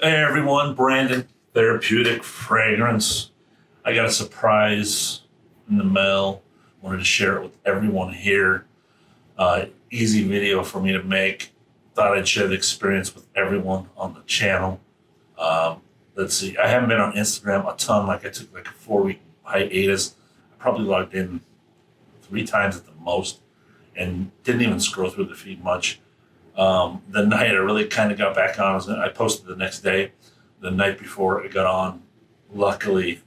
Hey everyone, Brandon, Therapeutic Fragrance. I got a surprise in the mail. Wanted to share it with everyone here. Easy video for me to make. Thought I'd share the experience with everyone on the channel. Let's see. I haven't been on Instagram a ton. Like I took like a 4-week hiatus. I probably logged in 3 times at the most, and didn't even scroll through the feed much. The night I really kind of got back on, I posted the next day. The night before I got on, luckily,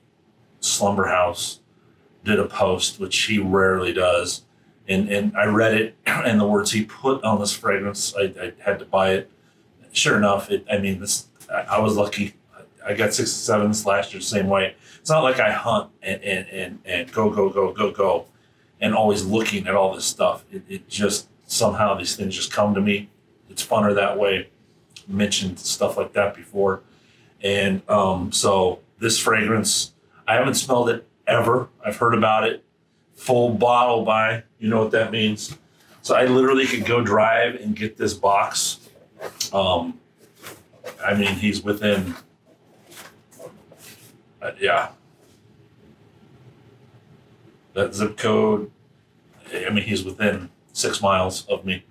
Slumberhouse did a post, which he rarely does. And I read it, and the words he put on this fragrance, I had to buy it. Sure enough, I was lucky. I got 6 and 7s last year, same way. It's not like I hunt and go, and always looking at all this stuff. It just, somehow these things just come to me. It's funner that way. Mentioned stuff like that before. And so this fragrance, I haven't smelled it ever. I've heard about it. Full bottle buy, you know what that means. So I literally could go drive and get this box. He's within, that zip code. He's within 6 miles of me.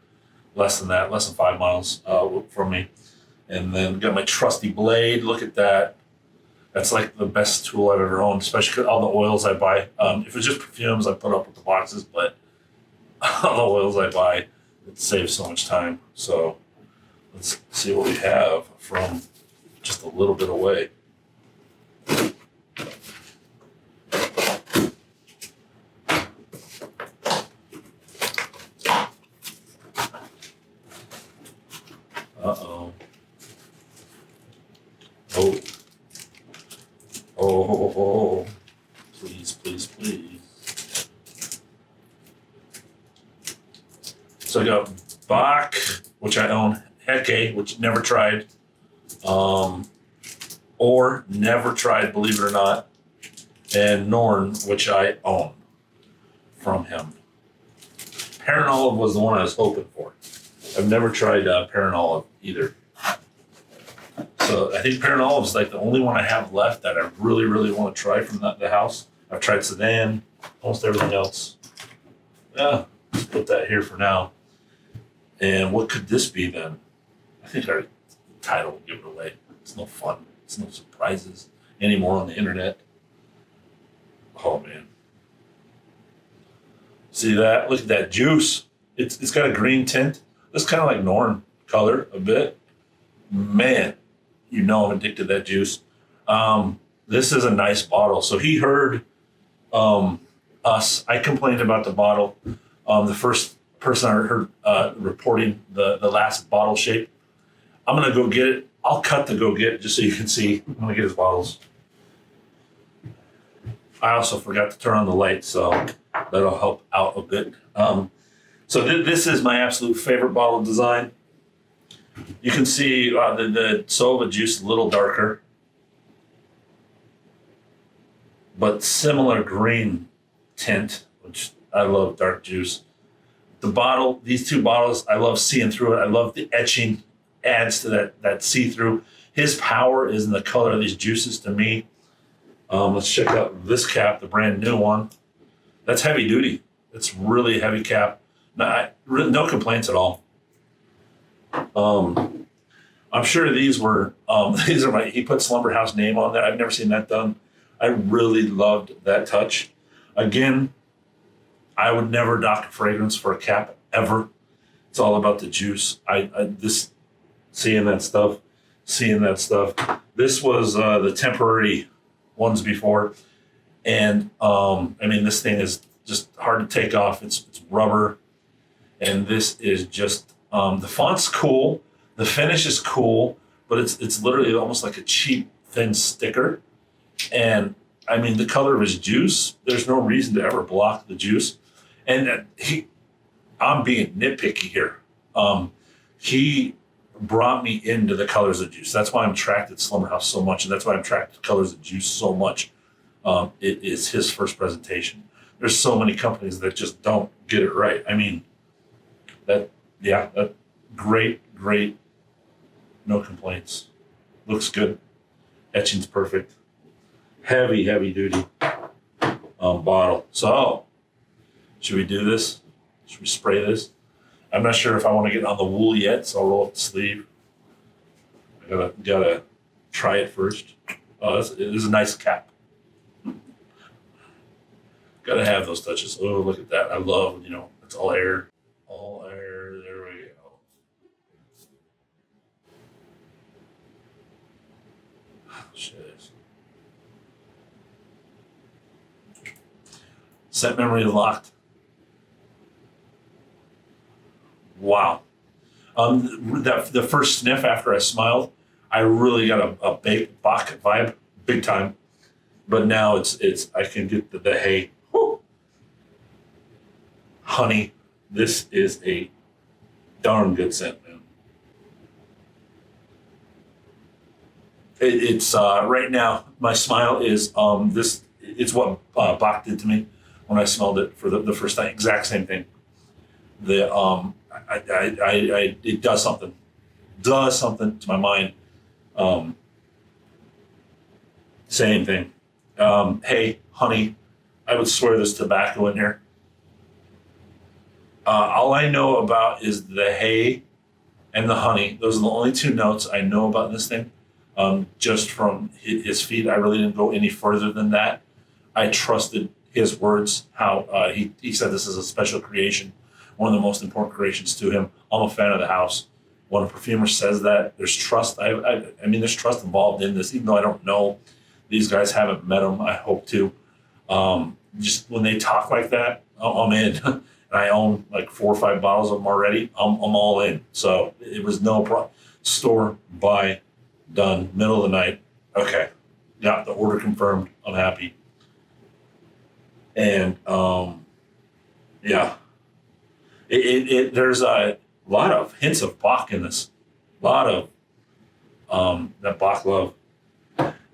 Less than that, less than 5 miles from me. And then got my trusty blade. Look at that. That's like the best tool I've ever owned, especially 'cause all the oils I buy. If it's just perfumes, I put up with the boxes, but all the oils I buy, it saves so much time. So let's see what we have from just a little bit away. Uh-oh. Oh, please. So I got Bach, which I own, Hecke, which never tried, or never tried, believe it or not, and Norn, which I own from him. Parent Olive was the one I was hoping for. I've never tried Parent Olive either. So I think Parent Olive is like the only one I have left that I really want to try from the house. I've tried Sedan, almost everything else. Yeah, let's put that here for now. And what could this be then? I think our title will give it away. It's no fun. It's no surprises anymore on the internet. Oh man. See that? Look at that juice. It's got a green tint. It's kind of like Norn color a bit. Man, you know I'm addicted to that juice. This is a nice bottle. So he heard us. I complained about the bottle. The first person I heard reporting the last bottle shape. I'm going to go get it. I'll cut the go get it just so you can see. I'm going to get his bottles. I also forgot to turn on the light, so that'll help out a bit. So this is my absolute favorite bottle design. You can see the Sova juice a little darker, but similar green tint, which I love dark juice. The bottle, these 2 bottles, I love seeing through it. I love the etching adds to that see-through. His power is in the color of these juices to me. Let's check out this cap, the brand new one. That's heavy duty. It's really heavy cap. No complaints at all. I'm sure these were, he put Slumberhouse name on that. I've never seen that done. I really loved that touch. Again, I would never dock a fragrance for a cap ever. It's all about the juice. Seeing that stuff. This was the temporary ones before. And this thing is just hard to take off. It's rubber. And this is just, the font's cool. The finish is cool, but it's literally almost like a cheap, thin sticker. And the color of his juice, there's no reason to ever block the juice. And I'm being nitpicky here. He brought me into the colors of juice. That's why I'm attracted to Slumberhouse so much. And that's why I'm attracted to colors of juice so much. It is his first presentation. There's so many companies that just don't get it right. That great, no complaints. Looks good. Etching's perfect. Heavy, heavy duty bottle. So, should we do this? Should we spray this? I'm not sure if I want to get on the wool yet, so I'll roll up the sleeve. I gotta try it first. Oh, it is a nice cap. Gotta have those touches. Oh, look at that. I love, it's all air. All air. There we go. Shit. Set memory locked. Wow. The first sniff after I smiled, I really got a baked Bach vibe, big time. But now it's I can get the hay. Whew. Honey, this is a darn good scent, man. It's right now, my smile is this. It's what Bach did to me when I smelled it for the first time. Exact same thing. It does something to my mind. Same thing. Hey, honey, I would swear there's tobacco in here. All I know about is the hay and the honey. Those are the only two notes I know about in this thing. Just from his feet, I really didn't go any further than that. I trusted his words, how he said this is a special creation, one of the most important creations to him. I'm a fan of the house. When a perfumer says that, there's trust. I mean, there's trust involved in this, even though I don't know these guys, haven't met them. I hope to. Just when they talk like that, I'm in. And I own like 4 or 5 bottles of them already. I'm all in. So it was no problem. Store, buy, done. Middle of the night. Okay, got the order confirmed. I'm happy. And yeah, there's a lot of hints of Bach in this. A lot of that Bach love.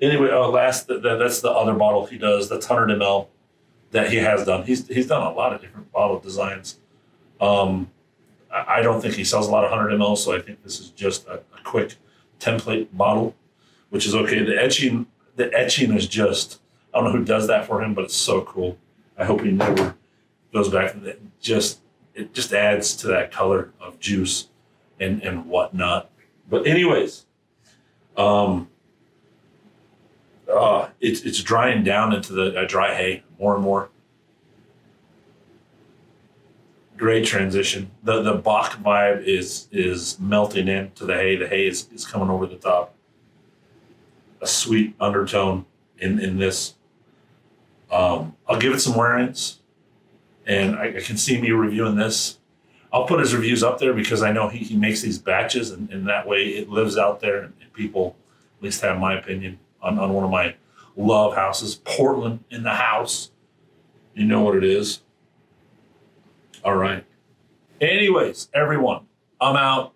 Anyway, that's the other bottle he does. That's 100 ml that he has done. He's done a lot of different bottle designs. I don't think he sells a lot of 100 ml, so I think this is just a quick template bottle, which is okay. The etching is just, I don't know who does that for him, but it's so cool. I hope he never goes back to that. It just adds to that color of juice and whatnot. But anyways, it's drying down into the dry hay more and more. Great transition. The Bach vibe is melting into the hay. The hay is coming over the top. A sweet undertone in this. I'll give it some wearings, and I can see me reviewing this. I'll put his reviews up there because I know he makes these batches, and that way it lives out there, and people at least have my opinion on one of my love houses. Portland in the house. You know what it is. All right. Anyways, everyone, I'm out.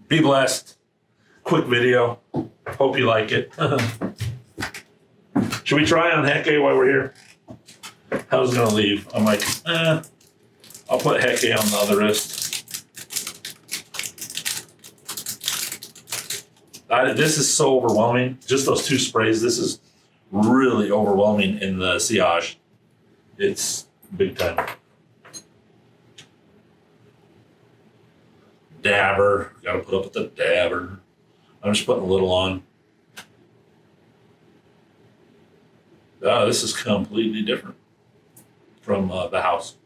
Be blessed. Quick video. Hope you like it. Should we try on Heke while we're here? How's it gonna leave? I'm like, I'll put Heke on the other wrist. This is so overwhelming. Just those 2 sprays. This is really overwhelming in the sillage. It's big time. Dabber. Gotta put up with the dabber. I'm just putting a little on. This is completely different from the house.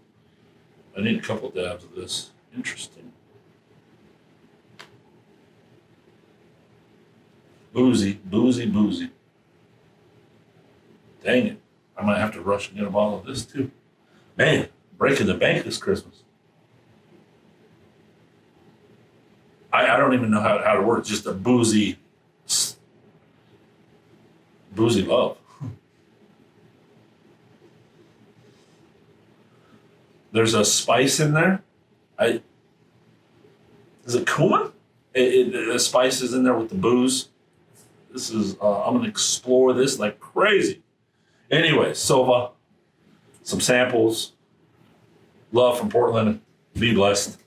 I need a couple dabs of this. Interesting. Boozy. Dang it. I might have to rush and get a bottle of this too. Man, breaking the bank this Christmas. I don't even know how to work. Just a boozy love. There's a spice in there. Is it cumin? The spice is in there with the booze. This is, I'm going to explore this like crazy. Anyway, Sova, some samples. Love from Portland. Be blessed.